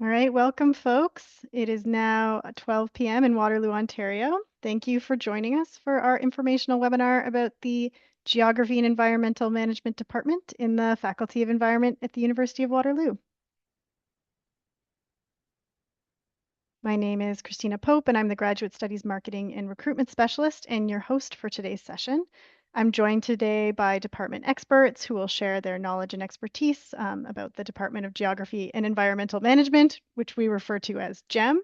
All right, welcome, folks. It is now 12 p.m. in Waterloo, Ontario. Thank you for joining us for our informational webinar about the Geography and Environmental Management Department in the Faculty of Environment at the University of Waterloo. My name is Christina Pope, and I'm the Graduate Studies Marketing and Recruitment Specialist and your host for today's session. I'm joined today by department experts who will share their knowledge and expertise about the Department of Geography and Environmental Management, which we refer to as GEM.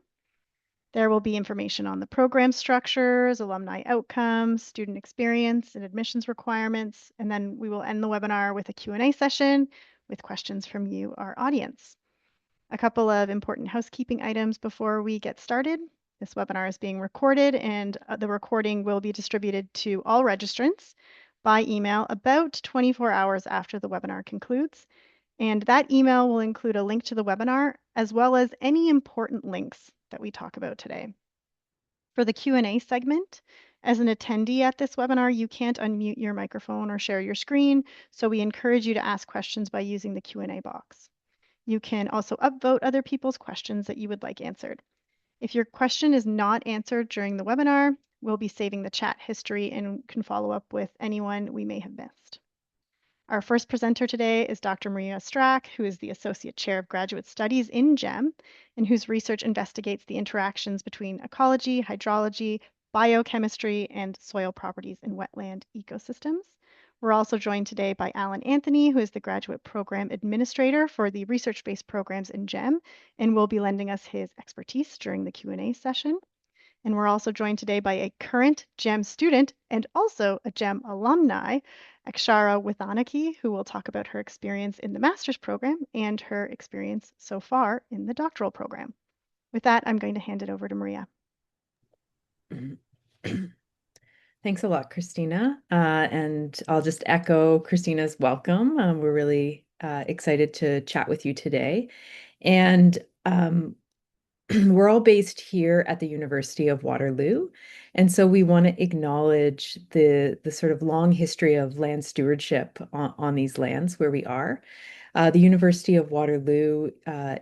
There will be information on the program structures, alumni outcomes, student experience, and admissions requirements. And then we will end the webinar with a Q&A session with questions from you, our audience. A couple of important housekeeping items before we get started. This webinar is being recorded, and the recording will be distributed to all registrants by email about 24 hours after the webinar concludes. And that email will include a link to the webinar, as well as any important links that we talk about today. For the Q&A segment, as an attendee at this webinar, you can't unmute your microphone or share your screen, so we encourage you to ask questions by using the Q&A box. You can also upvote other people's questions that you would like answered. If your question is not answered during the webinar, we'll be saving the chat history and can follow up with anyone we may have missed. Our first presenter today is Dr. Maria Strack, who is the Associate Chair of Graduate Studies in GEM, and whose research investigates the interactions between ecology, hydrology, biochemistry, and soil properties in wetland ecosystems. We're also joined today by Alan Anthony, who is the Graduate Program Administrator for the research-based programs in GEM, and will be lending us his expertise during the Q&A session. And we're also joined today by a current GEM student and also a GEM alumni, Akshara Withanaki, who will talk about her experience in the master's program and her experience so far in the doctoral program. With that, I'm going to hand it over to Maria. Thanks a lot, Christina. And I'll just echo Christina's welcome. We're really excited to chat with you today. And we're all based here at the University of Waterloo. And so we want to acknowledge the sort of long history of land stewardship on these lands where we are. The University of Waterloo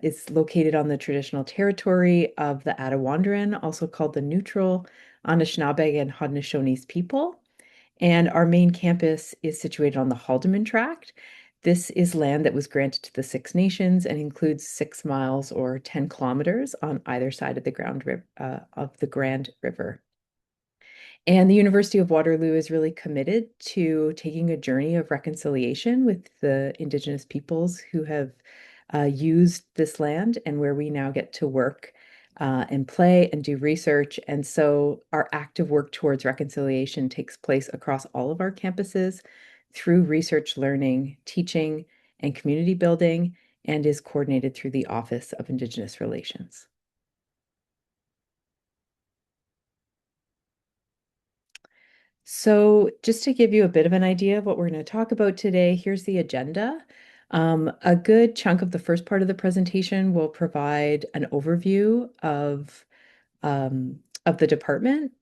is located on the traditional territory of the Attawandaron, also called the Neutral, Anishinaabe, and Haudenosaunee people. And our main campus is situated on the Haldimand Tract. This is land that was granted to the Six Nations and includes 6 miles or 10 kilometers on either side of the Grand River. And the University of Waterloo is really committed to taking a journey of reconciliation with the Indigenous peoples who have used this land and where we now get to work and play and do research. And so our active work towards reconciliation takes place across all of our campuses through research learning, teaching, and community building, and is coordinated through the Office of Indigenous Relations. So just to give you a bit of an idea of what we're going to talk about today, here's the agenda. A good chunk of the first part of the presentation will provide an overview of the department,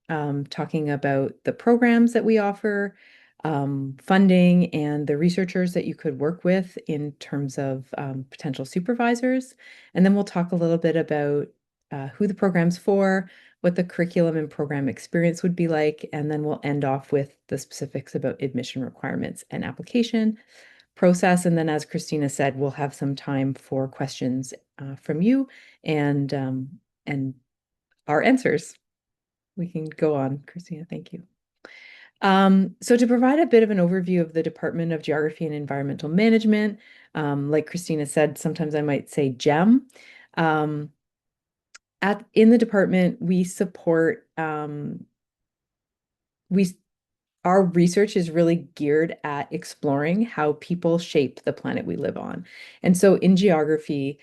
talking about the programs that we offer, funding, and the researchers that you could work with in terms of potential supervisors. And then we'll talk a little bit about who the program's for, what the curriculum and program experience would be like, and then we'll end off with the specifics about admission requirements and application process. And then, as Christina said, we'll have some time for questions from you and our answers. We can go on, Christina. Thank you. So to provide a bit of an overview of the Department of Geography and Environmental Management, like Christina said, sometimes I might say GEM. In the department, we support our research is really geared at exploring how people shape the planet we live on. And so in geography,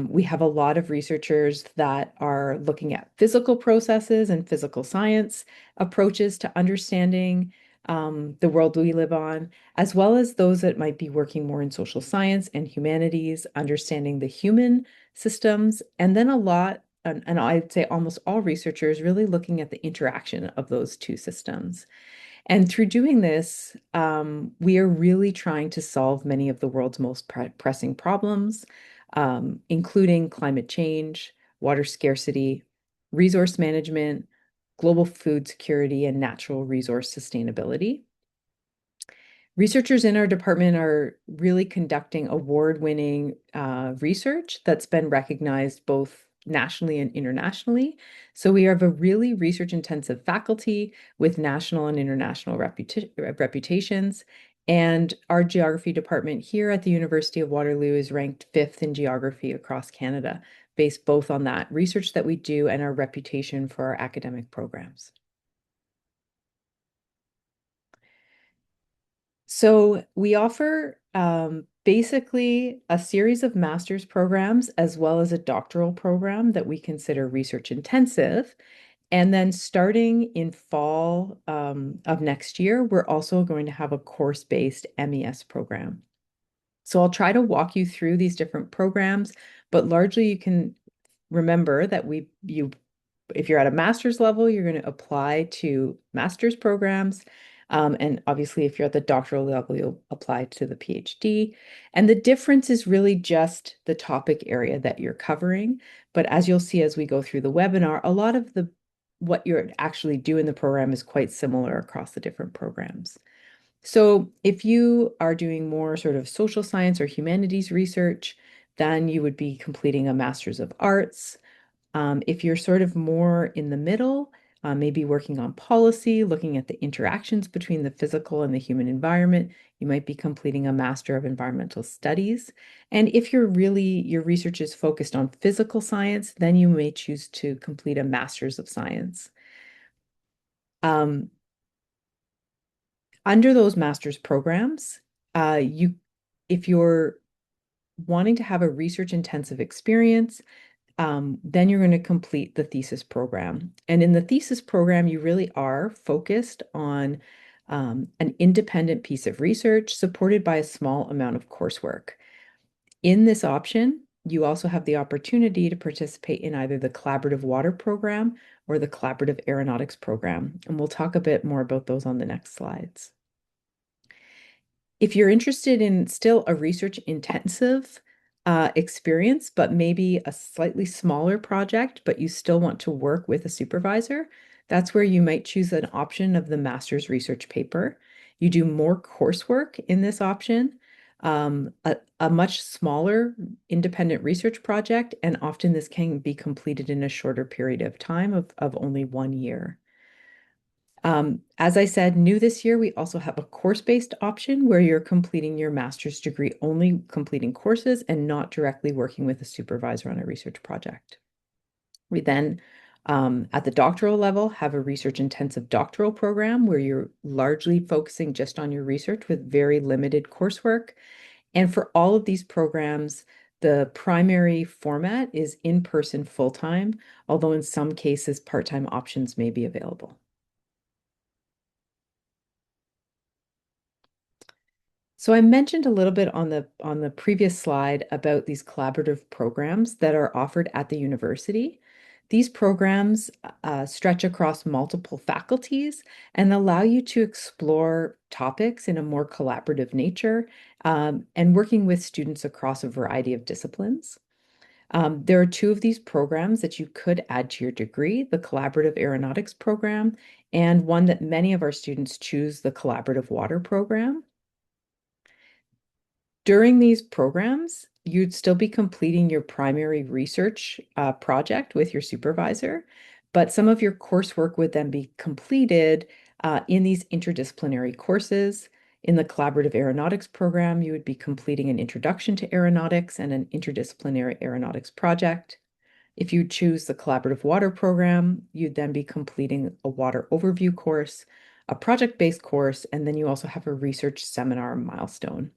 we have a lot of researchers that are looking at physical processes and physical science approaches to understanding the world we live on, as well as those that might be working more in social science and humanities, understanding the human systems, and then a lot, and I'd say almost all researchers really looking at the interaction of those two systems. And through doing this, we are really trying to solve many of the world's most pressing problems. including climate change, water scarcity, resource management, global food security, and natural resource sustainability. Researchers in our department are really conducting award-winning research that's been recognized both nationally and internationally. So we have a really research-intensive faculty with national and international reputations. And our geography department here at the University of Waterloo is ranked 5th in geography across Canada, based both on that research that we do and our reputation for our academic programs. So we offer basically a series of master's programs as well as a doctoral program that we consider research intensive. And then starting in fall of next year, we're also going to have a course-based MES program. So I'll try to walk you through these different programs, but largely you can remember that if you're at a master's level, you're going to apply to master's programs. And obviously, if you're at the doctoral level, you'll apply to the PhD. And the difference is really just the topic area that you're covering. But as you'll see as we go through the webinar, a lot of what you're actually doing in the program is quite similar across the different programs. So if you are doing more sort of social science or humanities research, then you would be completing a Master's of Arts. If you're sort of more in the middle, maybe working on policy, looking at the interactions between the physical and the human environment, you might be completing a Master of Environmental Studies. And if your research is focused on physical science, then you may choose to complete a Master's of Science. Under those master's programs, if you're wanting to have a research intensive experience, then you're going to complete the thesis program. And in the thesis program, you really are focused on an independent piece of research supported by a small amount of coursework. In this option, you also have the opportunity to participate in either the collaborative water program or the collaborative aeronautics program. And we'll talk a bit more about those on the next slides. If you're interested in still a research intensive experience, but maybe a slightly smaller project, but you still want to work with a supervisor, that's where you might choose an option of the master's research paper. You do more coursework in this option, a much smaller independent research project, and often this can be completed in a shorter period of time of only 1 year. As I said, new this year, we also have a course-based option where you're completing your master's degree, only completing courses and not directly working with a supervisor on a research project. We then, at the doctoral level, have a research-intensive doctoral program where you're largely focusing just on your research with very limited coursework. And for all of these programs, the primary format is in-person full-time, although in some cases, part-time options may be available. So I mentioned a little bit on the previous slide about these collaborative programs that are offered at the university. These programs stretch across multiple faculties and allow you to explore topics in a more collaborative nature and working with students across a variety of disciplines. There are two of these programs that you could add to your degree, the Collaborative Aeronautics program, and one that many of our students choose, the Collaborative Water program. During these programs, you'd still be completing your primary research project with your supervisor, but some of your coursework would then be completed in these interdisciplinary courses. In the Collaborative Aeronautics program, you would be completing an introduction to aeronautics and an interdisciplinary aeronautics project. If you choose the Collaborative Water program, you'd then be completing a water overview course, a project-based course, and then you also have a research seminar milestone.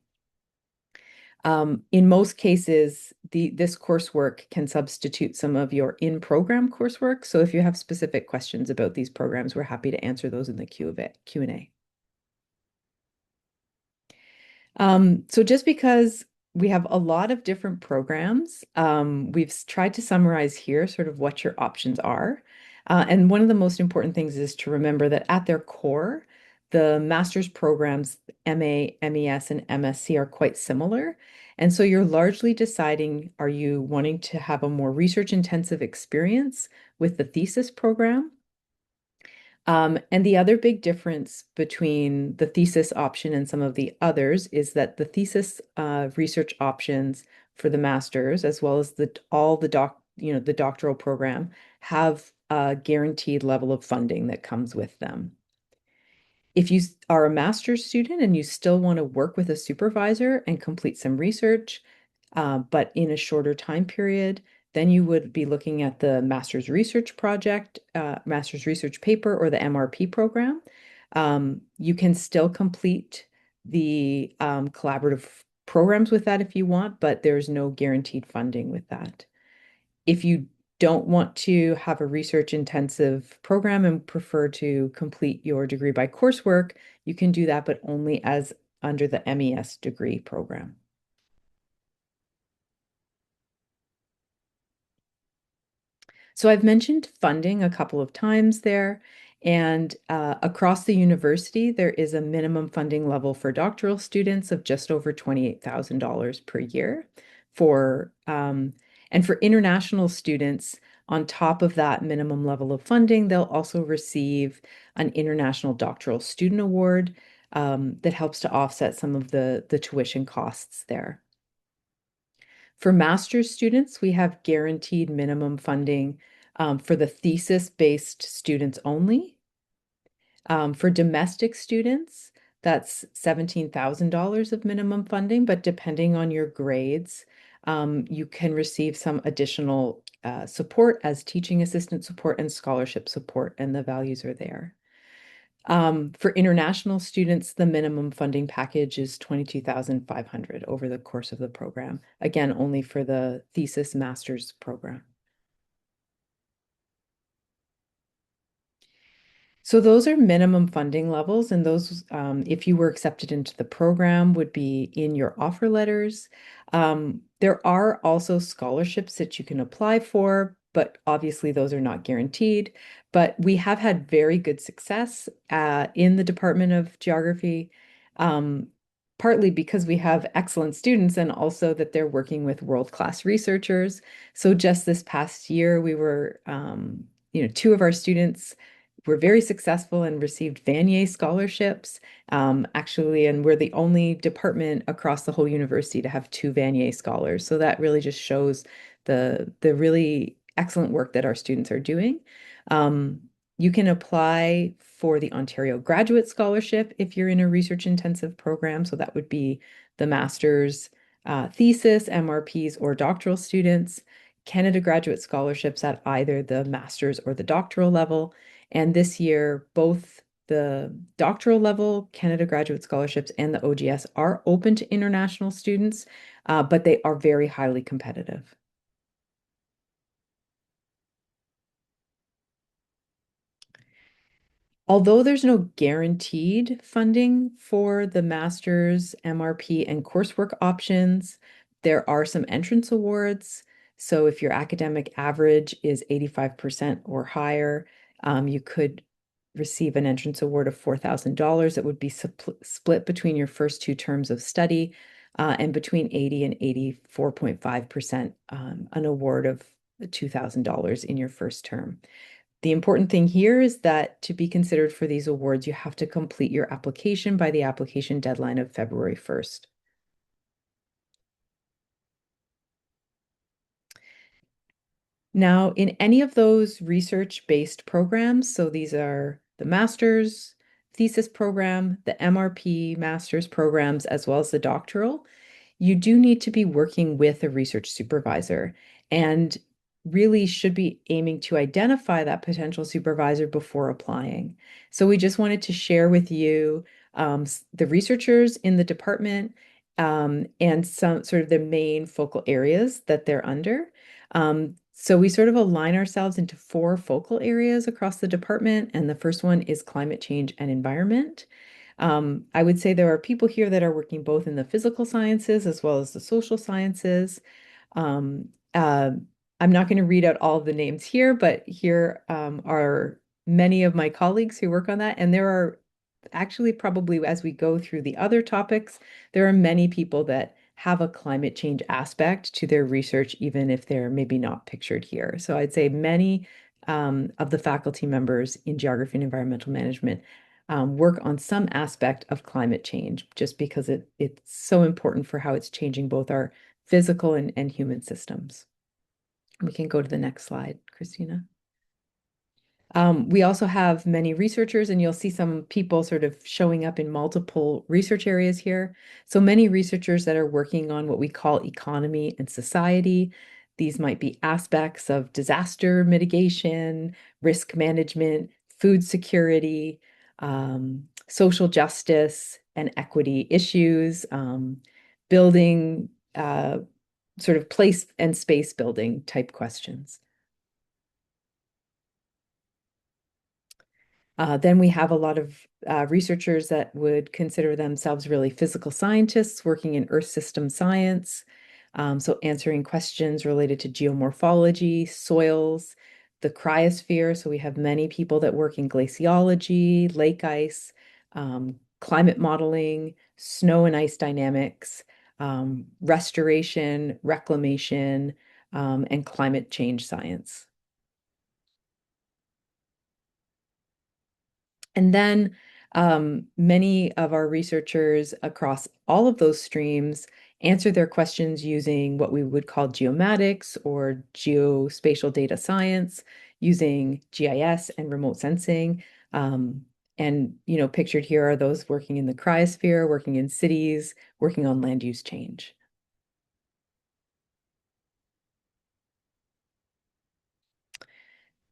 In most cases, this coursework can substitute some of your in-program coursework. So if you have specific questions about these programs, we're happy to answer those in the Q&A. So just because we have a lot of different programs, we've tried to summarize here sort of what your options are. And one of the most important things is to remember that at their core, the master's programs, MA, MES, and MSc are quite similar. And so you're largely deciding, are you wanting to have a more research intensive experience with the thesis program? And the other big difference between the thesis option and some of the others is that the thesis research options for the master's, as well as the doctoral program, have a guaranteed level of funding that comes with them. If you are a master's student and you still want to work with a supervisor and complete some research, but in a shorter time period, then you would be looking at the master's research project, master's research paper, or the MRP program. You can still complete the collaborative programs with that if you want, but there's no guaranteed funding with that. If you don't want to have a research intensive program and prefer to complete your degree by coursework, you can do that, but only as under the MES degree program. So I've mentioned funding a couple of times there, and across the university, there is a minimum funding level for doctoral students of just over $28,000 per year. And for international students, on top of that minimum level of funding, they'll also receive an International Doctoral Student Award that helps to offset some of the tuition costs there. For master's students, we have guaranteed minimum funding for the thesis-based students only. For domestic students, that's $17,000 of minimum funding, but depending on your grades, you can receive some additional support as teaching assistant support and scholarship support, and the values are there. For international students, the minimum funding package is $22,500 over the course of the program. Again, only for the thesis master's program. So those are minimum funding levels, and those, if you were accepted into the program, would be in your offer letters. There are also scholarships that you can apply for, but obviously those are not guaranteed. But we have had very good success in the Department of Geography, um, partly because we have excellent students and also that they're working with world-class researchers. So just this past year, we were, two of our students were very successful and received Vanier scholarships, actually, and we're the only department across the whole university to have two Vanier scholars. So that really just shows the really excellent work that our students are doing. Um, you can apply for the Ontario Graduate Scholarship if you're in a research intensive program. So that would be the master's thesis, MRPs, or doctoral students. Canada Graduate Scholarships at either the master's or the doctoral level. And this year, both the doctoral level Canada Graduate Scholarships and the OGS are open to international students, but they are very highly competitive. Although there's no guaranteed funding for the master's, MRP, and coursework options, there are some entrance awards. So if your academic average is 85% or higher, you could receive an entrance award of $4,000. It would be split between your first two terms of study, and between 80 and 84.5%, an award of $2,000 in your first term. The important thing here is that to be considered for these awards, you have to complete your application by the application deadline of February 1st. Now, in any of those research-based programs, so these are the master's thesis program, the MRP master's programs, as well as the doctoral, you do need to be working with a research supervisor and really should be aiming to identify that potential supervisor before applying. So we just wanted to share with you the researchers in the department, and some sort of the main focal areas that they're under. So we sort of align ourselves into four focal areas across the department, and the first one is climate change and environment. I would say there are people here that are working both in the physical sciences as well as the social sciences. Um, uh, I'm not going to read out all of the names here, but here are many of my colleagues who work on that, and there are actually probably as we go through the other topics, there are many people that have a climate change aspect to their research, even if they're maybe not pictured here. So I'd say many of the faculty members in geography and environmental management work on some aspect of climate change, just because it's so important for how it's changing both our physical and human systems. We can go to the next slide, Christina. We also have many researchers, and you'll see some people sort of showing up in multiple research areas here. So many researchers that are working on what we call economy and society. These might be aspects of disaster mitigation, risk management, food security, social justice and equity issues, building, sort of place and space building type questions. Then we have a lot of researchers that would consider themselves really physical scientists working in Earth system science. So answering questions related to geomorphology, soils, the cryosphere. So we have many people that work in glaciology, lake ice, climate modeling, snow and ice dynamics, restoration, reclamation, and climate change science. And then many of our researchers across all of those streams answer their questions using what we would call geomatics or geospatial data science, using GIS and remote sensing. And, pictured here are those working in the cryosphere, working in cities, working on land use change.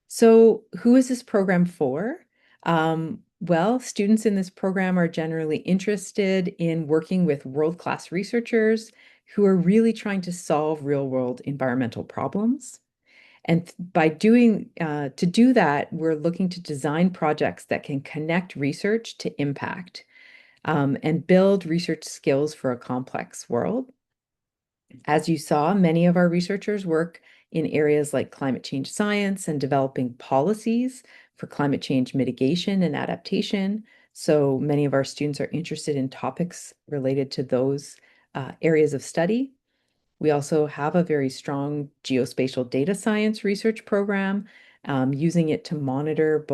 So, who is this program for? Well, students in this program are generally interested in working with world-class researchers who are really trying to solve real-world environmental problems. And to do that, we're looking to design projects that can connect research to impact, and build research skills for a complex world. As you saw, many of our researchers work in areas like climate change science and developing policies for climate change mitigation and adaptation. So many of our students are interested in topics related to those areas of study. We also have a very strong geospatial data science research program, using it to monitor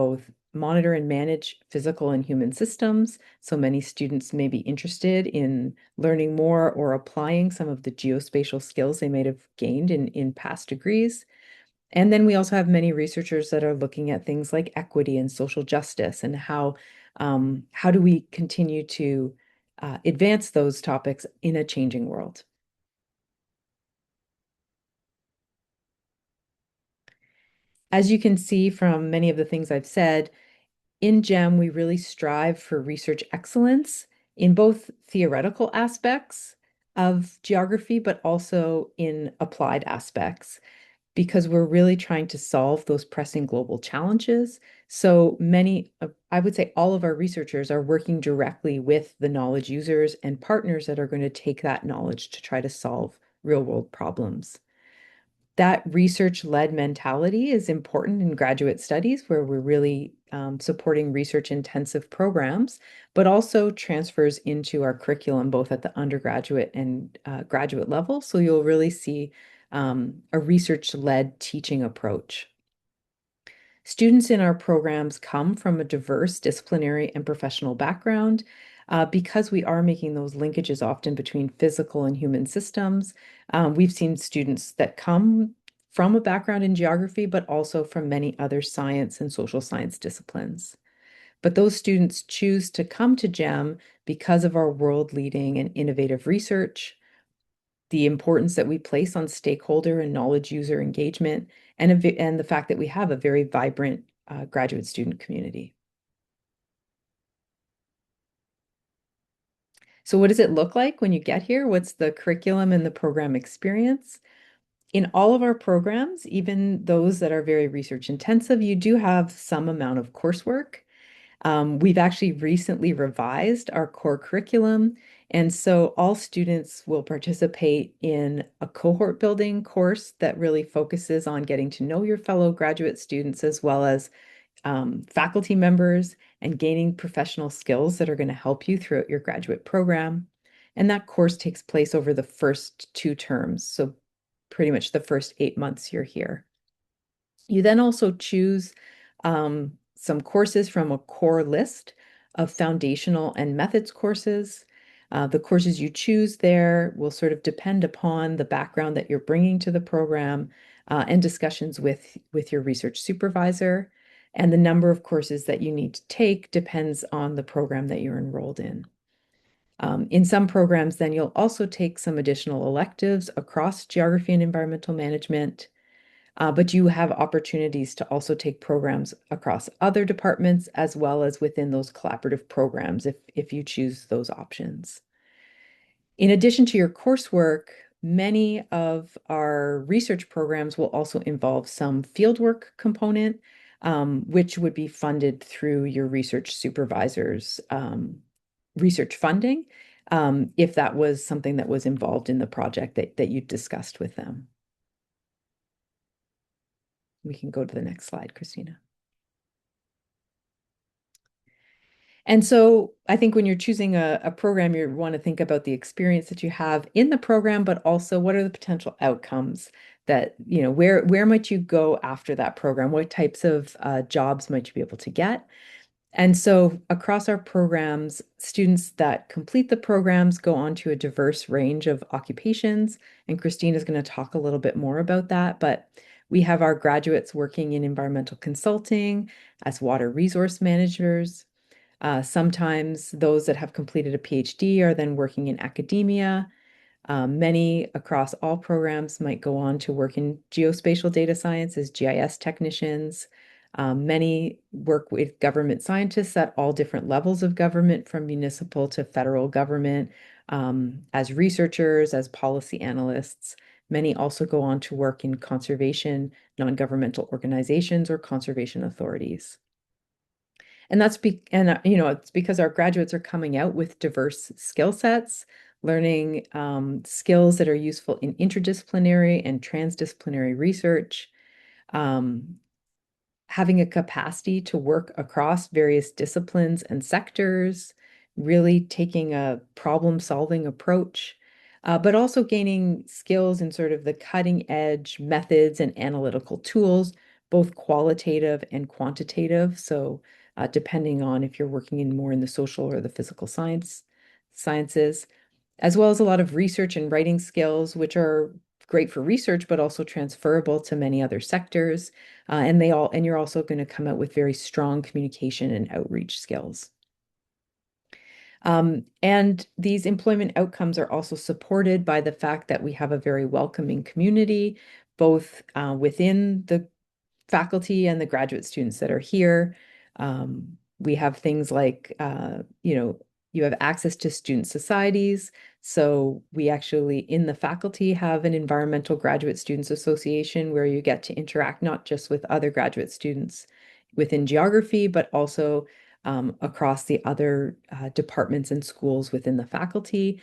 and manage physical and human systems. So many students may be interested in learning more or applying some of the geospatial skills they might have gained in past degrees. And then we also have many researchers that are looking at things like equity and social justice and how do we continue to advance those topics in a changing world. As you can see from many of the things I've said, in GEM, we really strive for research excellence in both theoretical aspects of geography, but also in applied aspects, because we're really trying to solve those pressing global challenges. So I would say all of our researchers are working directly with the knowledge users and partners that are going to take that knowledge to try to solve real world problems. That research-led mentality is important in graduate studies where we're really supporting research-intensive programs, but also transfers into our curriculum, both at the undergraduate and graduate level. So you'll really see a research-led teaching approach. Students in our programs come from a diverse disciplinary and professional background, because we are making those linkages often between physical and human systems. We've seen students that come from a background in geography, but also from many other science and social science disciplines. But those students choose to come to GEM because of our world-leading and innovative research, the importance that we place on stakeholder and knowledge user engagement, and the fact that we have a very vibrant graduate student community. So what does it look like when you get here? What's the curriculum and the program experience? In all of our programs, even those that are very research intensive, you do have some amount of coursework. We've actually recently revised our core curriculum, and so all students will participate in a cohort building course that really focuses on getting to know your fellow graduate students as well as faculty members, and gaining professional skills that are going to help you throughout your graduate program. And that course takes place over the first 2 terms, so pretty much the first 8 months you're here. You then also choose some courses from a core list of foundational and methods courses. The courses you choose there will sort of depend upon the background that you're bringing to the program and discussions with your research supervisor. And the number of courses that you need to take depends on the program that you're enrolled in. In some programs, then you'll also take some additional electives across geography and environmental management. But you have opportunities to also take programs across other departments as well as within those collaborative programs if you choose those options. In addition to your coursework, many of our research programs will also involve some fieldwork component, which would be funded through your research supervisor's research funding, if that was something that was involved in the project that you discussed with them. We can go to the next slide, Christina. And so I think when you're choosing a program, you want to think about the experience that you have in the program, but also what are the potential outcomes that, where might you go after that program? What types of jobs might you be able to get? And so across our programs, students that complete the programs go on to a diverse range of occupations. And Christine is going to talk a little bit more about that. But we have our graduates working in environmental consulting as water resource managers. Sometimes those that have completed a PhD are then working in academia. Many across all programs might go on to work in geospatial data science as GIS technicians. Many work with government scientists at all different levels of government, from municipal to federal government, as researchers, as policy analysts. Many also go on to work in conservation, non-governmental organizations, or conservation authorities. And it's because our graduates are coming out with diverse skill sets, learning skills that are useful in interdisciplinary and transdisciplinary research, um, having a capacity to work across various disciplines and sectors, really taking a problem-solving approach, but also gaining skills in sort of the cutting edge methods and analytical tools, both qualitative and quantitative. So depending on if you're working in more in the social or the physical sciences, as well as a lot of research and writing skills, which are great for research, but also transferable to many other sectors. And you're also going to come out with very strong communication and outreach skills. And these employment outcomes are also supported by the fact that we have a very welcoming community, both within the faculty and the graduate students that are here. We have things like, you have access to student societies. So we actually, in the faculty, have an Environmental Graduate Students Association where you get to interact not just with other graduate students within geography, but also across the other departments and schools within the faculty.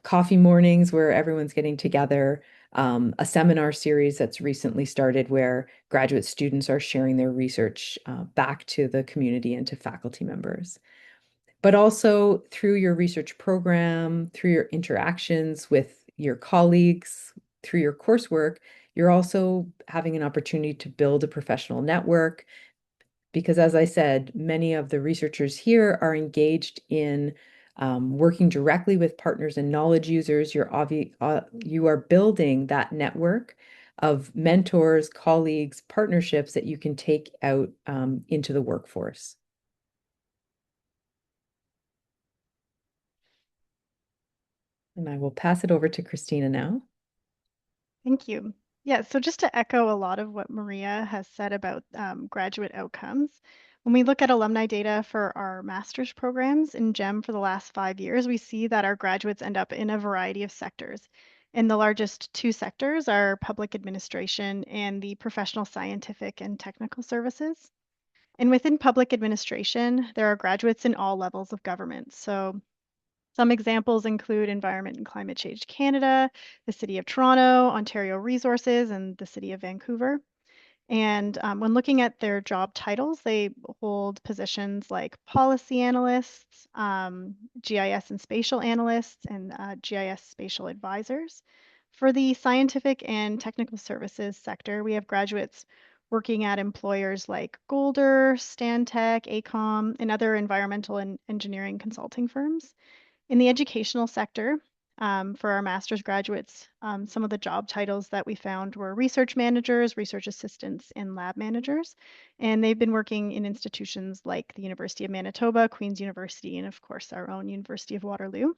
Coffee mornings where everyone's getting together. A seminar series that's recently started where graduate students are sharing their research back to the community and to faculty members. But also through your research program, through your interactions with your colleagues, through your coursework, you're also having an opportunity to build a professional network. Because as I said, many of the researchers here are engaged in working directly with partners and knowledge users. You are building that network of mentors, colleagues, partnerships that you can take out into the workforce. And I will pass it over to Christina now. Thank you. Yeah, so just to echo a lot of what Maria has said about graduate outcomes, when we look at alumni data for our master's programs in GEM for the last 5 years, we see that our graduates end up in a variety of sectors. And the largest two sectors are public administration and the professional scientific and technical services. And within public administration, there are graduates in all levels of government. So some examples include Environment and Climate Change Canada, the City of Toronto, Ontario Resources, and the City of Vancouver. And when looking at their job titles, they hold positions like policy analysts, GIS and spatial analysts, and GIS spatial advisors. For the scientific and technical services sector, we have graduates working at employers like Golder, Stantec, AECOM, and other environmental and engineering consulting firms. In the educational sector, for our master's graduates, some of the job titles that we found were research managers, research assistants, and lab managers. And they've been working in institutions like the University of Manitoba, Queen's University, and of course our own University of Waterloo.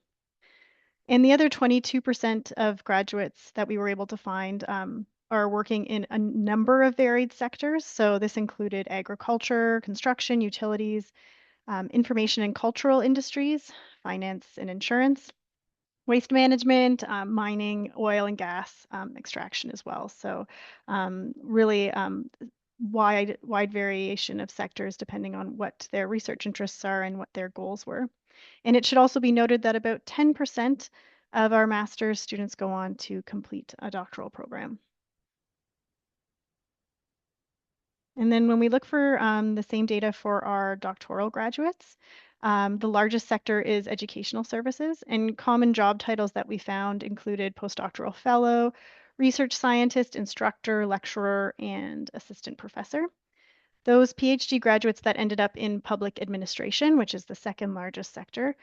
And the other 22% of graduates that we were able to find are working in a number of varied sectors. So this included agriculture, construction, utilities, information and cultural industries, finance and insurance, waste management, mining, oil and gas extraction as well. So really wide variation of sectors depending on what their research interests are and what their goals were. And it should also be noted that about 10% of our master's students go on to complete a doctoral program. And then when we look for the same data for our doctoral graduates, the largest sector is educational services, and common job titles that we found included postdoctoral fellow, research scientist, instructor, lecturer, and assistant professor. Those PhD graduates that ended up in public administration, which is the second largest sector,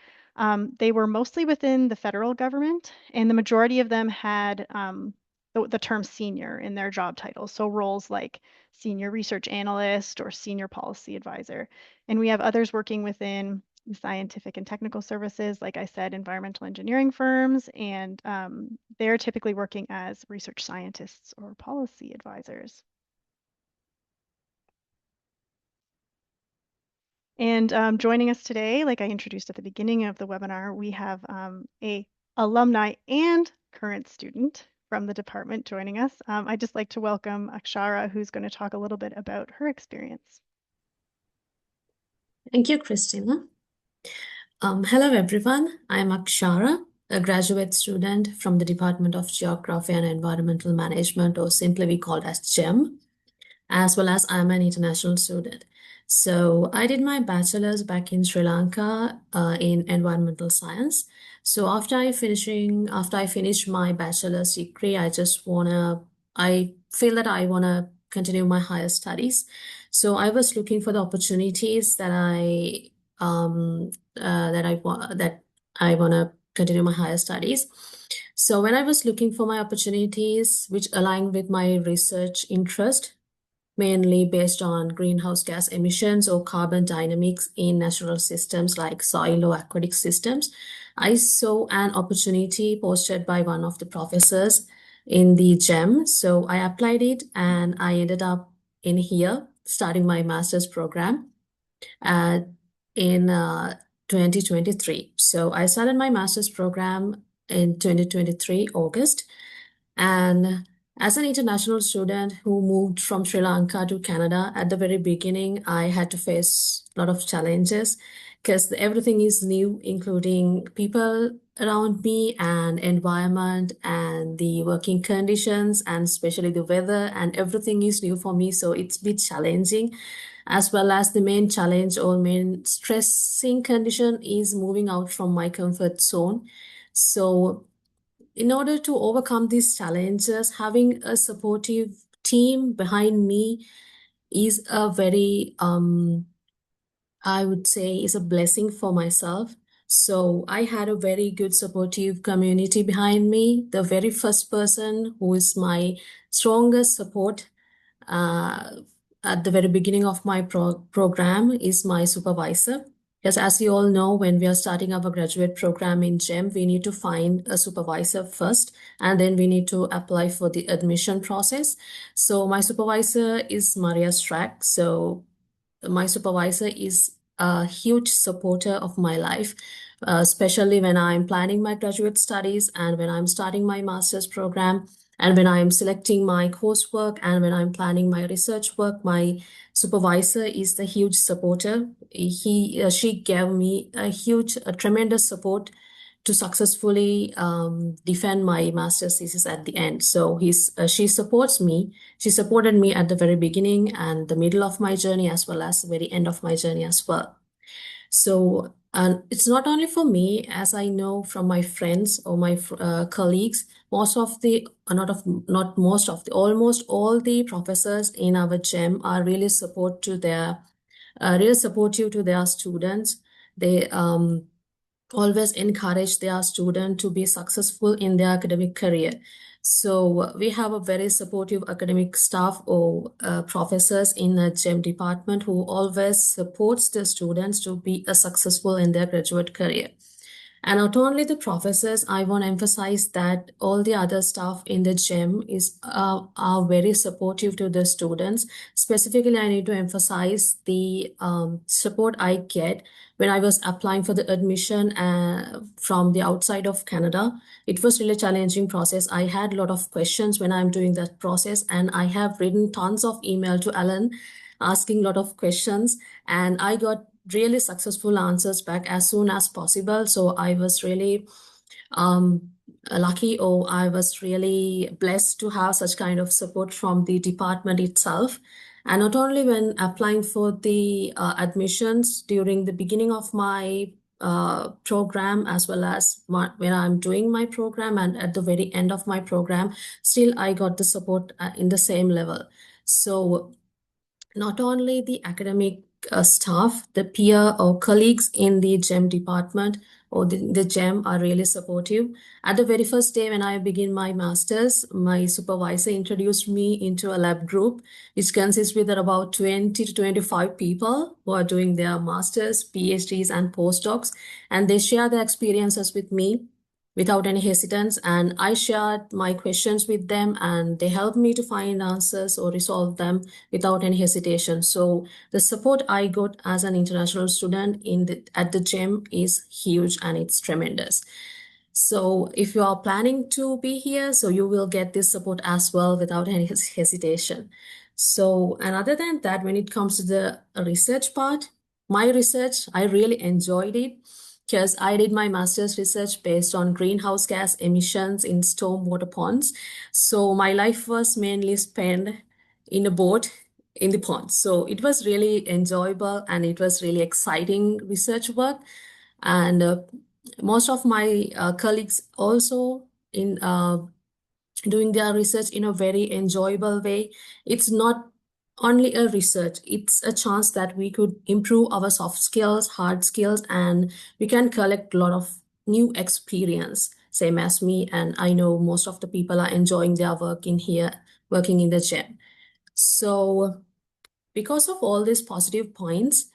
they were mostly within the federal government, and the majority of them had the term senior in their job titles. So roles like senior research analyst or senior policy advisor. And we have others working within the scientific and technical services, like I said, environmental engineering firms, and they're typically working as research scientists or policy advisors. And joining us today, like I introduced at the beginning of the webinar, we have a alumni and current student from the department joining us. I'd just like to welcome Akshara, who's going to talk a little bit about her experience. Thank you, Christina. Hello, everyone. I'm Akshara, a graduate student from the Department of Geography and Environmental Management, or simply we called as GEM, as well as I'm an international student. So I did my bachelor's back in Sri Lanka in environmental science. So after I finish my bachelor's degree, I feel that I wanna continue my higher studies. So I was looking for the opportunities that I wanna continue my higher studies. So when I was looking for my opportunities which align with my research interest, mainly based on greenhouse gas emissions or carbon dynamics in natural systems like soil or aquatic systems, I saw an opportunity posted by one of the professors in the GEM. So I applied it and I ended up in here starting my master's program in 2023. So I started my master's program in 2023, August. And as an international student who moved from Sri Lanka to Canada, at the very beginning, I had to face a lot of challenges because everything is new, including people around me and environment and the working conditions and especially the weather, and everything is new for me. So it's a bit challenging, as well as the main challenge or main stressing condition is moving out from my comfort zone. So in order to overcome these challenges, having a supportive team behind me is a very, I would say, is a blessing for myself. So I had a very good supportive community behind me. The very first person who is my strongest support uh, at the very beginning of my program is my supervisor. Because as you all know, when we are starting our graduate program in GEM, we need to find a supervisor first, and then we need to apply for the admission process. So my supervisor is Maria Strack. So my supervisor is a huge supporter of my life, especially when I'm planning my graduate studies and when I'm starting my master's program and when I'm selecting my coursework and when I'm planning my research work. My supervisor is the huge supporter. She gave me a tremendous support to successfully defend my master's thesis at the end. So she supports me. She supported me at the very beginning and the middle of my journey, as well as the very end of my journey as well. So, and it's not only for me, as I know from my friends or my colleagues, most of the, not most of the, almost all the professors in our GEM are really really supportive to their students. They always encourage their student to be successful in their academic career. So we have a very supportive academic staff or professors in the GEM department who always supports the students to be successful in their graduate career. And not only the professors, I want to emphasize that all the other staff in the GEM are very supportive to the students. Specifically, I need to emphasize the support I get when I was applying for the admission from the outside of Canada. It was really challenging process. I had a lot of questions when I'm doing that process, and I have written tons of email to Alan asking a lot of questions, and I got really successful answers back as soon as possible. So I was really lucky, or I was really blessed to have such kind of support from the department itself. And not only when applying for the admissions during the beginning of my program, as well as when I'm doing my program and at the very end of my program, still I got the support in the same level. So not only the academic staff, the peer or colleagues in the GEM department or the GEM are really supportive. At the very first day when I begin my master's, my supervisor introduced me into a lab group, which consists with about 20 to 25 people who are doing their masters, PhDs, and postdocs, and they share their experiences with me without any hesitance. And I shared my questions with them, and they helped me to find answers or resolve them without any hesitation. So the support I got as an international student at the GEM is huge, and it's tremendous. So if you are planning to be here, so you will get this support as well without any hesitation. So, and other than that, when it comes to the research part, my research, I really enjoyed it because I did my master's research based on greenhouse gas emissions in stormwater ponds. So my life was mainly spent in a boat in the pond. So it was really enjoyable, and it was really exciting research work. And most of my colleagues also in doing their research in a very enjoyable way. It's not only a research, it's a chance that we could improve our soft skills, hard skills, and we can collect a lot of new experience, same as me. And I know most of the people are enjoying their work in here, working in the gym. So because of all these positive points,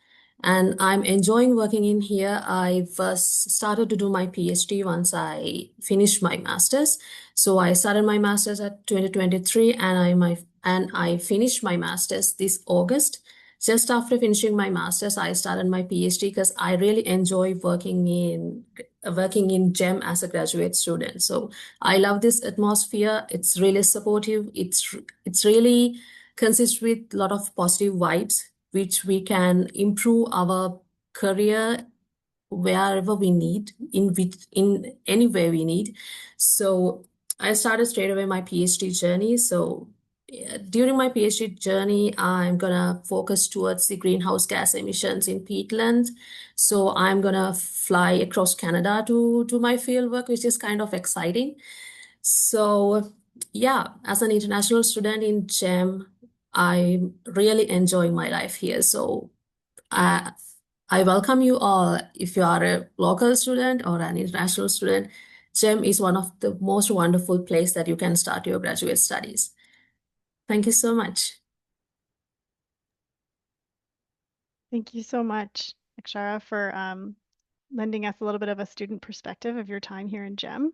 and I'm enjoying working in here, I first started to do my PhD once I finished my master's. So I started my master's at 2023, and I finished my master's this August. Just after finishing my master's, I started my PhD because I really enjoy working in GEM as a graduate student. So I love this atmosphere. It's really supportive. It's really consists with a lot of positive vibes, which we can improve our career wherever we need, in any way we need. So I started straight away my PhD journey. So during my PhD journey, I'm gonna focus towards the greenhouse gas emissions in peatlands. So I'm gonna fly across Canada to do my field work, which is kind of exciting. So yeah, as an international student in GEM, I'm really enjoying my life here. So uh, I welcome you all. If you are a local student or an international student, GEM is one of the most wonderful place that you can start your graduate studies. Thank you so much. Thank you so much, Akshara, for lending us a little bit of a student perspective of your time here in GEM.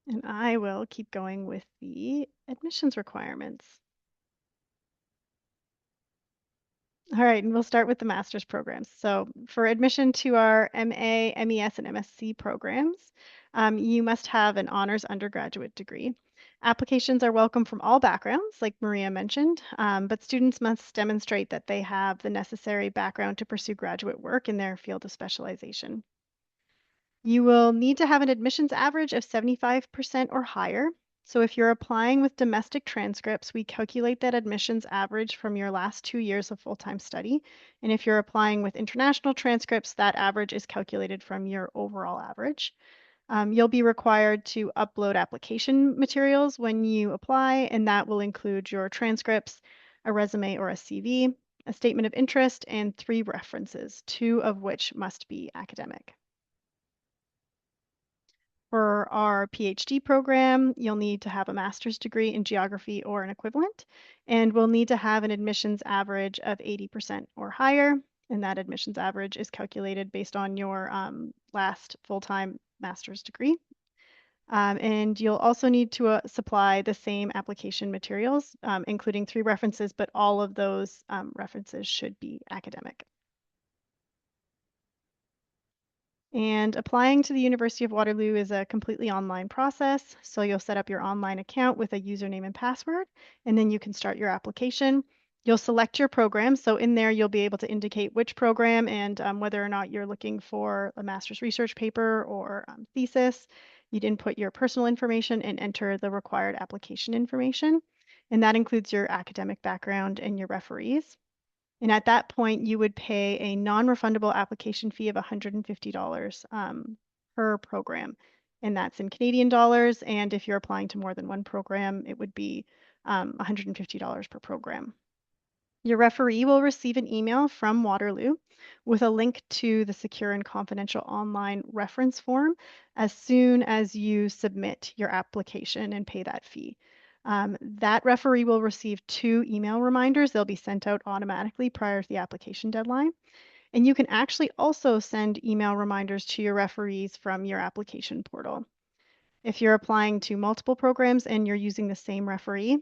And I will keep going with the admissions requirements. All right, and we'll start with the master's programs. So for admission to our MA, MES, and MSc programs, you must have an honors undergraduate degree. Applications are welcome from all backgrounds, like Maria mentioned, but students must demonstrate that they have the necessary background to pursue graduate work in their field of specialization. You will need to have an admissions average of 75% or higher. So if you're applying with domestic transcripts, we calculate that admissions average from your last 2 years of full-time study. And if you're applying with international transcripts, that average is calculated from your overall average. You'll be required to upload application materials when you apply, and that will include your transcripts, a resume or a CV, a statement of interest, and 3 references, 2 of which must be academic. For our PhD program, you'll need to have a master's degree in geography or an equivalent, and we'll need to have an admissions average of 80% or higher. And that admissions average is calculated based on your last full-time master's degree. And you'll also need to supply the same application materials, including 3 references, but all of those references should be academic. And applying to the University of Waterloo is a completely online process. So you'll set up your online account with a username and password, and then you can start your application. You'll select your program. So in there, you'll be able to indicate which program and whether or not you're looking for a master's research paper or thesis. You'd input your personal information and enter the required application information. And that includes your academic background and your referees. And at that point, you would pay a non-refundable application fee of $150 per program. And that's in Canadian dollars. And if you're applying to more than one program, it would be $150 per program. Your referee will receive an email from Waterloo with a link to the secure and confidential online reference form as soon as you submit your application and pay that fee. That referee will receive 2 email reminders. They'll be sent out automatically prior to the application deadline. And you can actually also send email reminders to your referees from your application portal. If you're applying to multiple programs and you're using the same referee,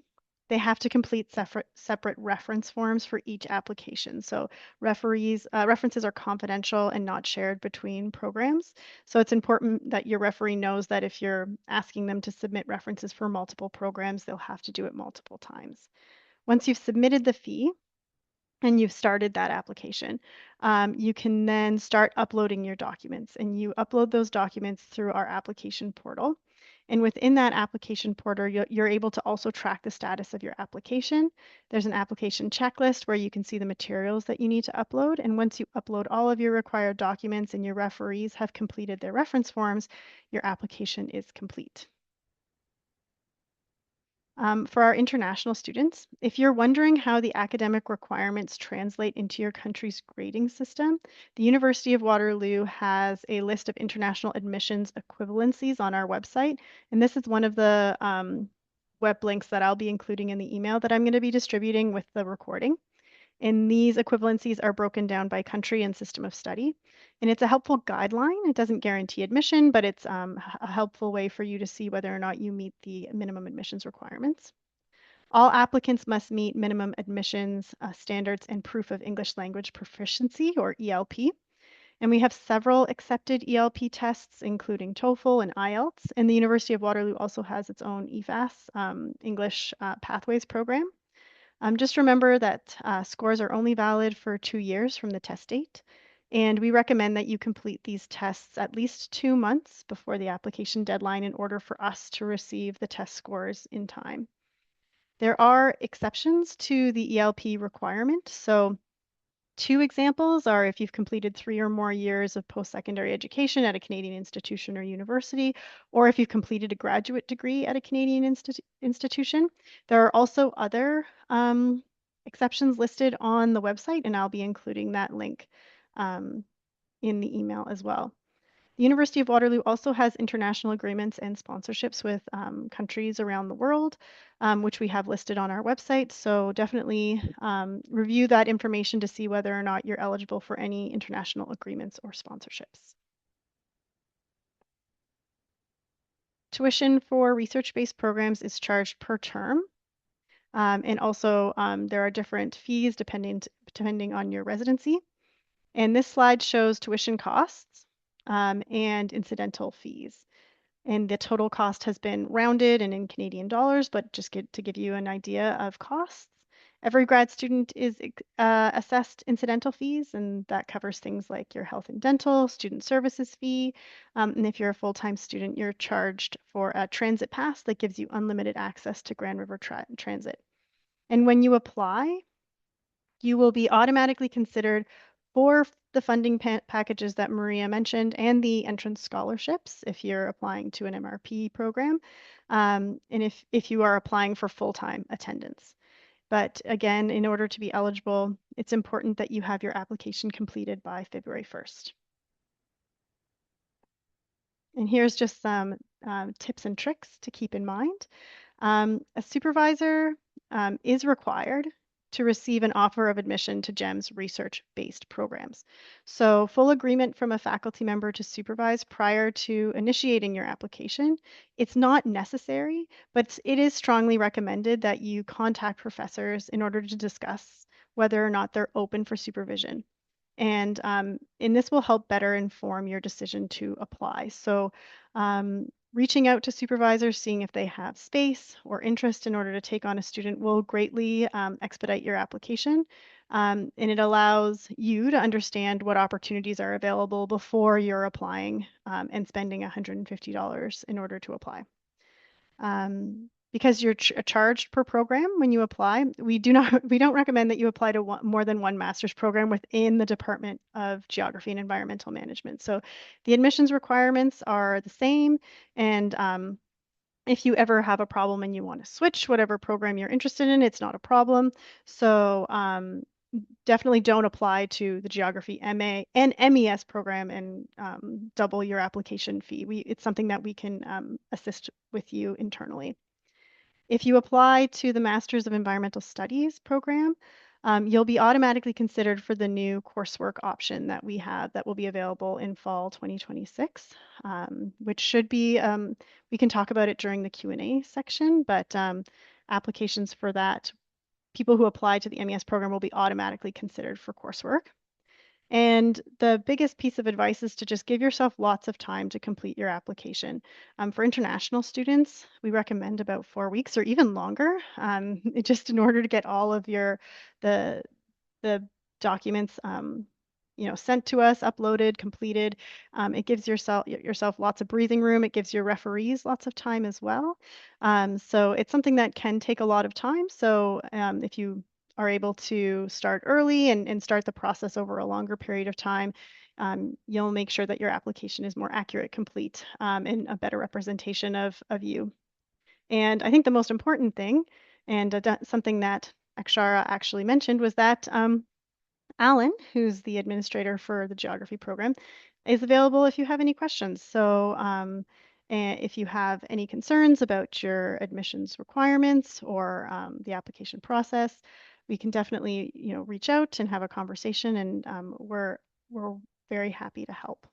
they have to complete separate reference forms for each application. So references are confidential and not shared between programs. So it's important that your referee knows that if you're asking them to submit references for multiple programs, they'll have to do it multiple times. Once you've submitted the fee, and you've started that application, you can then start uploading your documents. And you upload those documents through our application portal. And within that application portal, you're able to also track the status of your application. There's an application checklist where you can see the materials that you need to upload. And once you upload all of your required documents and your referees have completed their reference forms, your application is complete. For our international students, if you're wondering how the academic requirements translate into your country's grading system, the University of Waterloo has a list of international admissions equivalencies on our website. And this is one of the web links that I'll be including in the email that I'm going to be distributing with the recording. And these equivalencies are broken down by country and system of study. And it's a helpful guideline. It doesn't guarantee admission, but it's a helpful way for you to see whether or not you meet the minimum admissions requirements. All applicants must meet minimum admissions standards and proof of English language proficiency, or ELP. And we have several accepted ELP tests, including TOEFL and IELTS. And the University of Waterloo also has its own EFAS, English Pathways program. Just remember that scores are only valid for 2 years from the test date. And we recommend that you complete these tests at least 2 months before the application deadline in order for us to receive the test scores in time. There are exceptions to the ELP requirement. So 2 examples are if you've completed 3 or more years of post-secondary education at a Canadian institution or university, or if you've completed a graduate degree at a Canadian institution. There are also other exceptions listed on the website, and I'll be including that link in the email as well. The University of Waterloo also has international agreements and sponsorships with countries around the world, which we have listed on our website. So definitely review that information to see whether or not you're eligible for any international agreements or sponsorships. Tuition for research-based programs is charged per term. And also there are different fees depending on your residency. And this slide shows tuition costs and incidental fees. And the total cost has been rounded and in Canadian dollars, but just to give you an idea of costs. Every grad student is assessed incidental fees, and that covers things like your health and dental, student services fee. And if you're a full-time student, you're charged for a transit pass that gives you unlimited access to Grand River Transit. And when you apply, you will be automatically considered for the funding packages that Maria mentioned and the entrance scholarships if you're applying to an MRP program, and if you are applying for full-time attendance. But again, in order to be eligible, it's important that you have your application completed by February 1st. And here's just some tips and tricks to keep in mind. A supervisor is required to receive an offer of admission to GEM's research-based programs. So full agreement from a faculty member to supervise prior to initiating your application. It's not necessary, but it is strongly recommended that you contact professors in order to discuss whether or not they're open for supervision. And this will help better inform your decision to apply. So reaching out to supervisors, seeing if they have space or interest in order to take on a student will greatly expedite your application. And it allows you to understand what opportunities are available before you're applying and spending $150 in order to apply. Because you're charged per program when you apply, we don't recommend that you apply to more than one master's program within the Department of Geography and Environmental Management. So the admissions requirements are the same, and if you ever have a problem and you want to switch whatever program you're interested in, it's not a problem. So definitely don't apply to the Geography MA and MES program and double your application fee. It's something that we can assist with you internally. If you apply to the Masters of Environmental Studies program, you'll be automatically considered for the new coursework option that we have that will be available in fall 2026, which should be, we can talk about it during the Q&A section, but applications for that, people who apply to the MES program will be automatically considered for coursework. And the biggest piece of advice is to just give yourself lots of time to complete your application. For international students, we recommend about 4 weeks or even longer, just in order to get all of the the documents sent to us, uploaded, completed. It gives yourself lots of breathing room. It gives your referees lots of time as well. So it's something that can take a lot of time. So if you are able to start early and start the process over a longer period of time, you'll make sure that your application is more accurate, complete, and a better representation of you. And I think the most important thing, and something that Akshara actually mentioned, was that Alan, who's the administrator for the geography program, is available if you have any questions. So and if you have any concerns about your admissions requirements or the application process, we can definitely reach out and have a conversation, and we're very happy to help.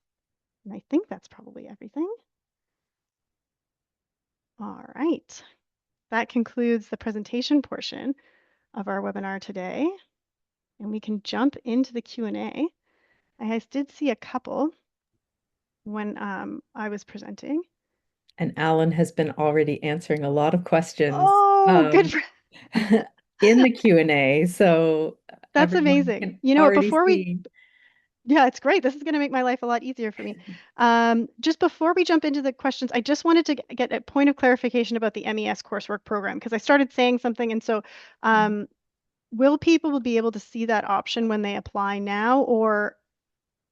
And I think that's probably everything. All right. That concludes the presentation portion of our webinar today, and we can jump into the Q&A. I did see a couple when I was presenting. And Alan has been already answering a lot of questions Oh, good for in the Q&A. So that's everyone amazing. can You know what, already see. yeah, it's great. This is going to make my life a lot easier for me. Just before we jump into the questions, I just wanted to get a point of clarification about the MES coursework program because I started saying something, and so will people be able to see that option when they apply now, or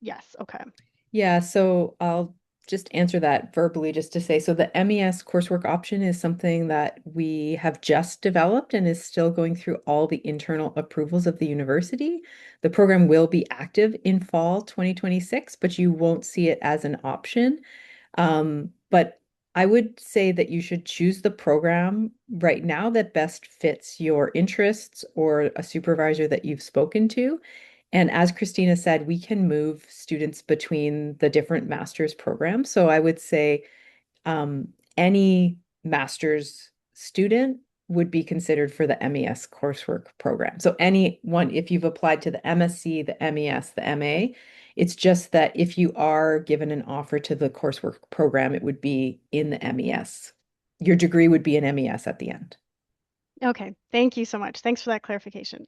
yes, okay. Yeah, so I'll just answer that verbally just to say, so the MES coursework option is something that we have just developed and is still going through all the internal approvals of the university. The program will be active in fall 2026, but you won't see it as an option. But I would say that you should choose the program right now that best fits your interests or a supervisor that you've spoken to. And as Christina said, we can move students between the different master's programs. So I would say any master's student would be considered for the MES coursework program. So anyone, if you've applied to the MSc, the MES, the MA, it's just that if you are given an offer to the coursework program, it would be in the MES. Your degree would be in MES at the end. Okay, thank you so much. Thanks for that clarification.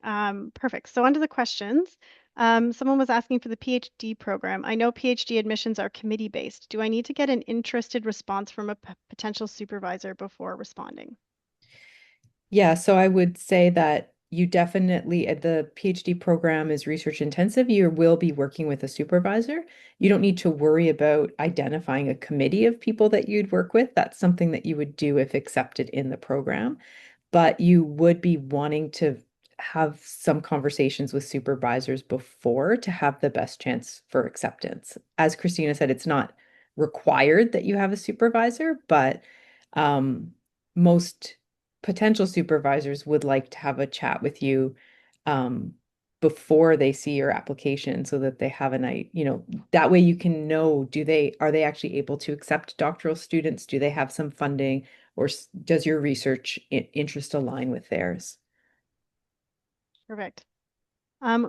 Perfect. So onto the questions. Someone was asking for the PhD program. I know PhD admissions are committee based. Do I need to get an interested response from a potential supervisor before responding? Yeah, so I would say that you definitely, the PhD program is research intensive. You will be working with a supervisor. You don't need to worry about identifying a committee of people that you'd work with. That's something that you would do if accepted in the program, but you would be wanting to have some conversations with supervisors before to have the best chance for acceptance. As Christina said, it's not required that you have a supervisor, but um, most potential supervisors would like to have a chat with you um, before they see your application so that they have a night, that way you can know, are they actually able to accept doctoral students? Do they have some funding? Or does your research interest align with theirs? Perfect.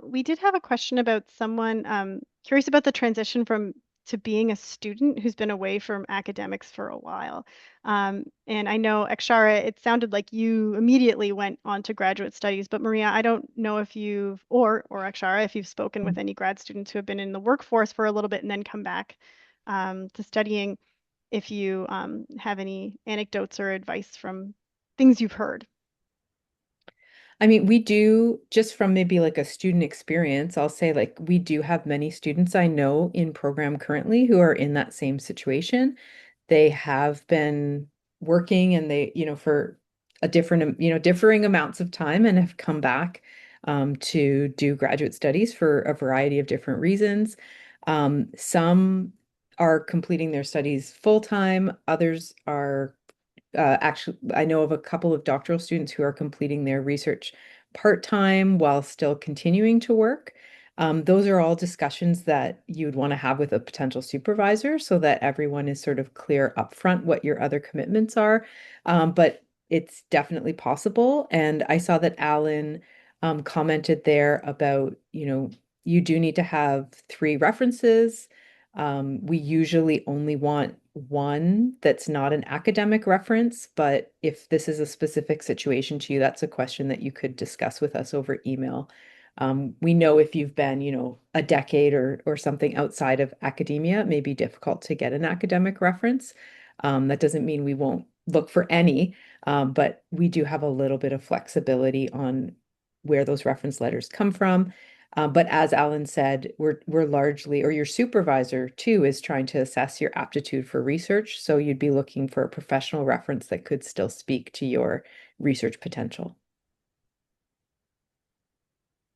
We did have a question about someone curious about the transition from to being a student who's been away from academics for a while. And I know, Akshara, it sounded like you immediately went on to graduate studies, but Maria, I don't know if you've, or Akshara, if you've spoken with any grad students who have been in the workforce for a little bit and then come back to studying, if you have any anecdotes or advice from things you've heard. I mean, we do, just from maybe like a student experience, I'll say like we do have many students I know in program currently who are in that same situation. They have been working and they, for a different, differing amounts of time and have come back to do graduate studies for a variety of different reasons. Some are completing their studies full time, others are actually, I know of a couple of doctoral students who are completing their research part-time while still continuing to work. Those are all discussions that you'd want to have with a potential supervisor so that everyone is sort of clear upfront what your other commitments are. But it's definitely possible. And I saw that Alan commented there about, you do need to have 3 references. We usually only want one that's not an academic reference, but if this is a specific situation to you, that's a question that you could discuss with us over email. We know if you've been, a decade or something outside of academia, it may be difficult to get an academic reference. That doesn't mean we won't look for any, but we do have a little bit of flexibility on where those reference letters come from. But as Alan said, we're largely, or your supervisor too, is trying to assess your aptitude for research. So you'd be looking for a professional reference that could still speak to your research potential.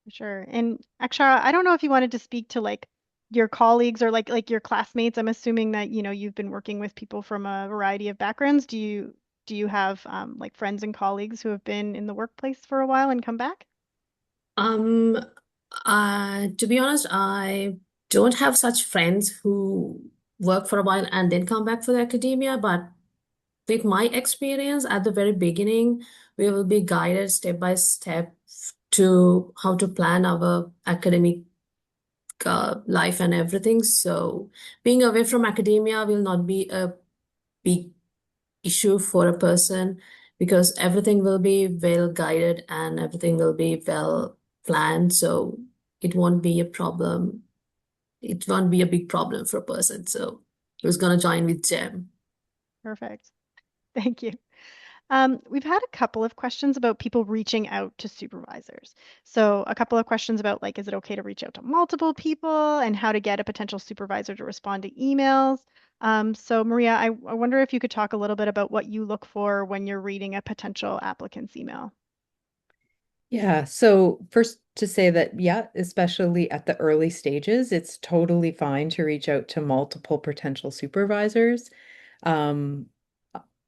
Sure. And Akshara, I don't know if you wanted to speak to like your colleagues or like your classmates. I'm assuming that, you've been working with people from a variety of backgrounds. Do you have like friends and colleagues who have been in the workplace for a while and come back? Um, to be honest, I don't have such friends who work for a while and then come back for the academia, but with my experience at the very beginning, we will be guided step by step to how to plan our academic life and everything. So being away from academia will not be a big issue for a person because everything will be well guided and everything will be well planned. So it won't be a problem. It won't be a big problem for a person. So who's gonna join with Gem? Perfect. Thank you. We've had a couple of questions about people reaching out to supervisors. So a couple of questions about like, is it okay to reach out to multiple people and how to get a potential supervisor to respond to emails? So Maria, I wonder if you could talk a little bit about what you look for when you're reading a potential applicant's email. Yeah, so first to say that, yeah, especially at the early stages, it's totally fine to reach out to multiple potential supervisors. Um,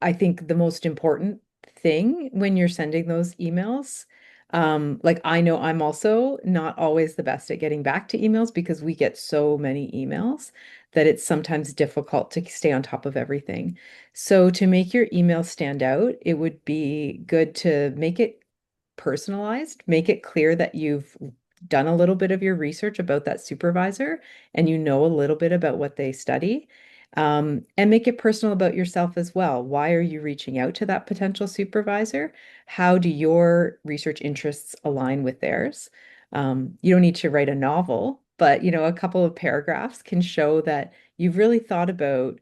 I think the most important thing when you're sending those emails, like I know I'm also not always the best at getting back to emails because we get so many emails that it's sometimes difficult to stay on top of everything. So to make your email stand out, it would be good to make it personalized, make it clear that you've done a little bit of your research about that supervisor and you know a little bit about what they study. And make it personal about yourself as well. Why are you reaching out to that potential supervisor? How do your research interests align with theirs? You don't need to write a novel, but a couple of paragraphs can show that you've really thought about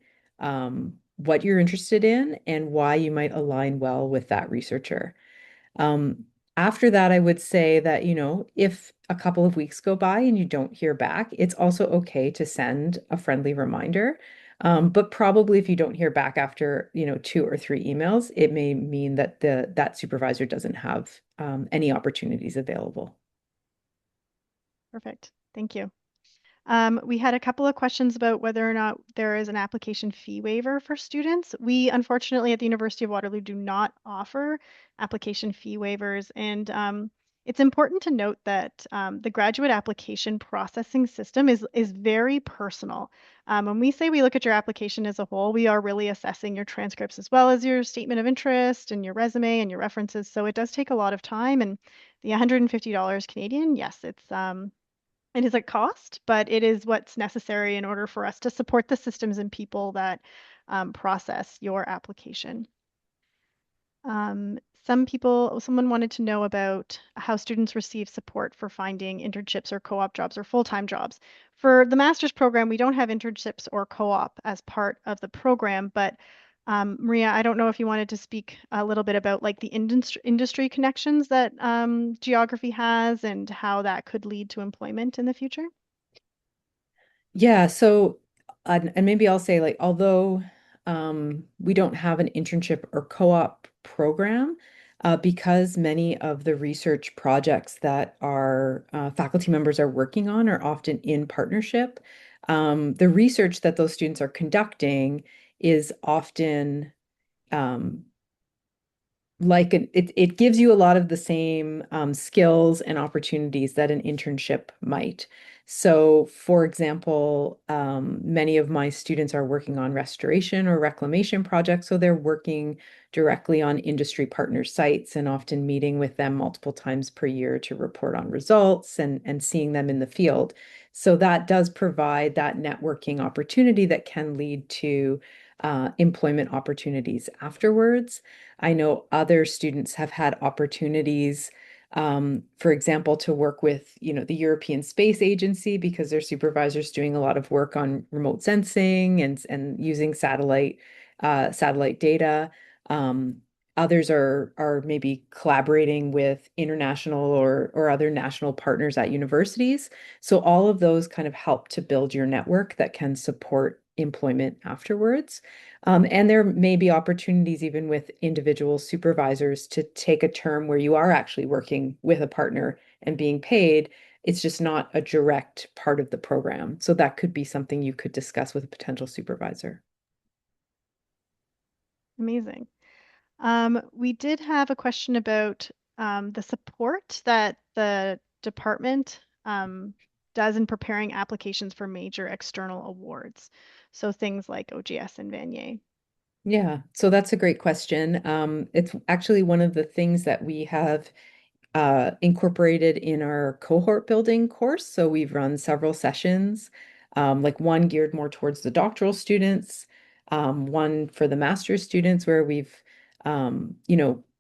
what you're interested in and why you might align well with that researcher. Um, After that, I would say that, if a couple of weeks go by and you don't hear back, it's also okay to send a friendly reminder. But probably if you don't hear back after, 2 or 3 emails, it may mean that that supervisor doesn't have any opportunities available. Perfect. Thank you. We had a couple of questions about whether or not there is an application fee waiver for students. We, unfortunately, at the University of Waterloo do not offer application fee waivers. And it's important to note that the graduate application processing system is very personal. When we say we look at your application as a whole, we are really assessing your transcripts as well as your statement of interest and your resume and your references. So it does take a lot of time. And the $150 Canadian, yes, it is a cost, but it is what's necessary in order for us to support the systems and people that process your application. Someone wanted to know about how students receive support for finding internships or co-op jobs or full-time jobs. For the master's program, we don't have internships or co-op as part of the program, but Maria, I don't know if you wanted to speak a little bit about like the industry connections that geography has and how that could lead to employment in the future. Yeah, so and maybe I'll say like although we don't have an internship or co-op program, because many of the research projects that our faculty members are working on are often in partnership. The research that those students are conducting is often um, it gives you a lot of the same skills and opportunities that an internship might. So, for example, many of my students are working on restoration or reclamation projects, so they're working directly on industry partner sites and often meeting with them multiple times per year to report on results and seeing them in the field. So that does provide that networking opportunity that can lead to employment opportunities afterwards. I know other students have had opportunities, for example, to work with, the European Space Agency because their supervisor's doing a lot of work on remote sensing and using satellite data. Um, Others are maybe collaborating with international or other national partners at universities. So all of those kind of help to build your network that can support employment afterwards. And there may be opportunities even with individual supervisors to take a term where you are actually working with a partner and being paid. It's just not a direct part of the program. So that could be something you could discuss with a potential supervisor. Amazing. We did have a question about the support that the department does in preparing applications for major external awards. So things like OGS and Vanier. Yeah, so that's a great question. It's actually one of the things that we have incorporated in our cohort building course. So we've run several sessions, like one geared more towards the doctoral students, one for the master's students where we've,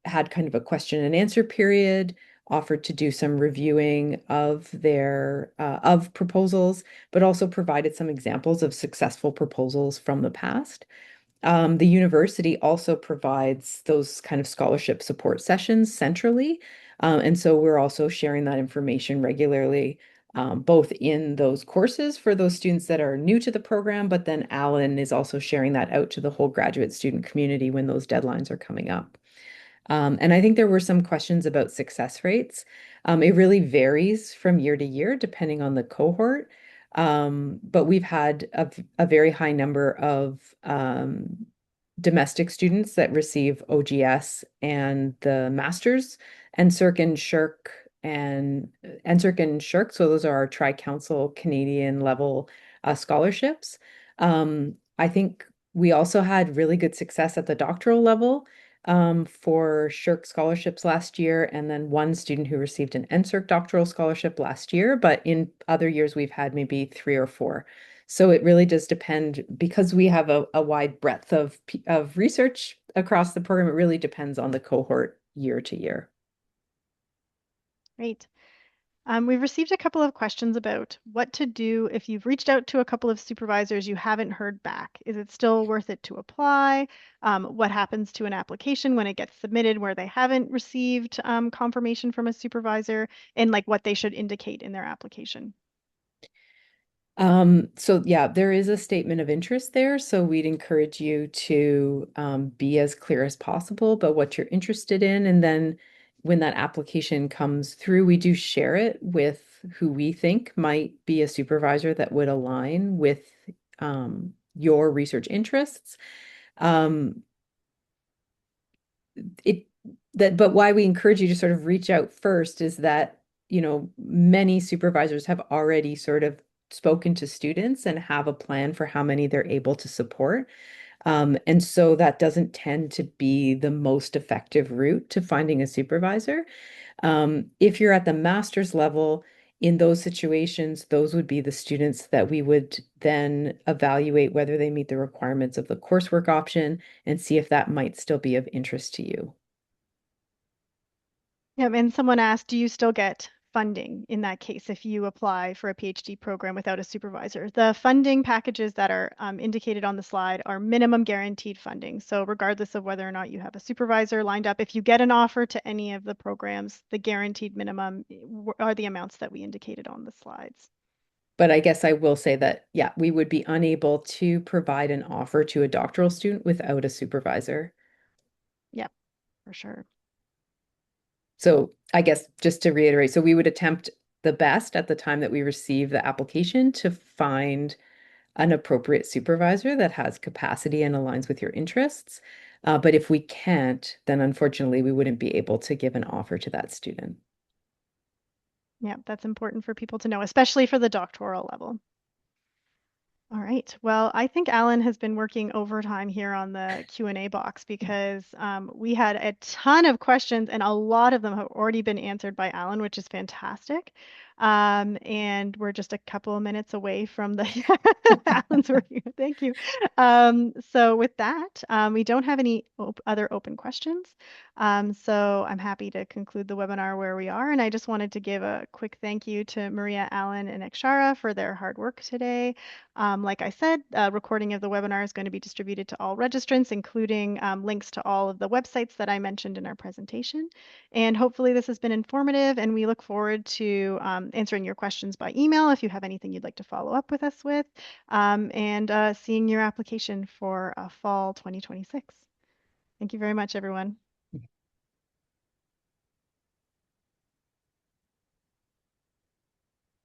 had kind of a question and answer period, offered to do some reviewing of their of proposals, but also provided some examples of successful proposals from the past. The university also provides those kind of scholarship support sessions centrally. And so we're also sharing that information regularly, both in those courses for those students that are new to the program, but then Alan is also sharing that out to the whole graduate student community when those deadlines are coming up. And I think there were some questions about success rates. It really varies from year to year depending on the cohort. But we've had a very high number of domestic students that receive OGS and the masters, NSERC and SHIRK and NSERC and SHIRK. So those are our tri-council Canadian level scholarships. I think we also had really good success at the doctoral level for SHIRK scholarships last year, and then one student who received an NSERC doctoral scholarship last year. But in other years, we've had maybe 3 or 4. So it really does depend because we have a wide breadth of research across the program. It really depends on the cohort year to year. Great. We've received a couple of questions about what to do if you've reached out to a couple of supervisors you haven't heard back. Is it still worth it to apply? What happens to an application when it gets submitted where they haven't received confirmation from a supervisor, and like what they should indicate in their application? So yeah, there is a statement of interest there. So we'd encourage you to be as clear as possible about what you're interested in. And then when that application comes through, we do share it with who we think might be a supervisor that would align with your research interests. Um, it that but why we encourage you to sort of reach out first is that, many supervisors have already sort of spoken to students and have a plan for how many they're able to support. And so that doesn't tend to be the most effective route to finding a supervisor. If you're at the master's level, in those situations, those would be the students that we would then evaluate whether they meet the requirements of the coursework option and see if that might still be of interest to you. Yeah, and someone asked, do you still get funding in that case if you apply for a PhD program without a supervisor? The funding packages that are indicated on the slide are minimum guaranteed funding. So regardless of whether or not you have a supervisor lined up, if you get an offer to any of the programs, the guaranteed minimum are the amounts that we indicated on the slides. But I guess I will say that, yeah, we would be unable to provide an offer to a doctoral student without a supervisor. Yep, for sure. So I guess just to reiterate, so we would attempt the best at the time that we receive the application to find an appropriate supervisor that has capacity and aligns with your interests. But if we can't, then unfortunately, we wouldn't be able to give an offer to that student. Yeah, that's important for people to know, especially for the doctoral level. All right. Well, I think Alan has been working overtime here on the Q&A box because we had a ton of questions and a lot of them have already been answered by Alan, which is fantastic. And we're just a couple of minutes away from the Alan's working. Thank you. So with that, we don't have any other open questions. So I'm happy to conclude the webinar where we are. And I just wanted to give a quick thank you to Maria, Alan, and Akshara for their hard work today. Like I said, a recording of the webinar is going to be distributed to all registrants, including links to all of the websites that I mentioned in our presentation. And hopefully this has been informative, and we look forward to answering your questions by email if you have anything you'd like to follow up with us with, and seeing your application for fall 2026. Thank you very much, everyone.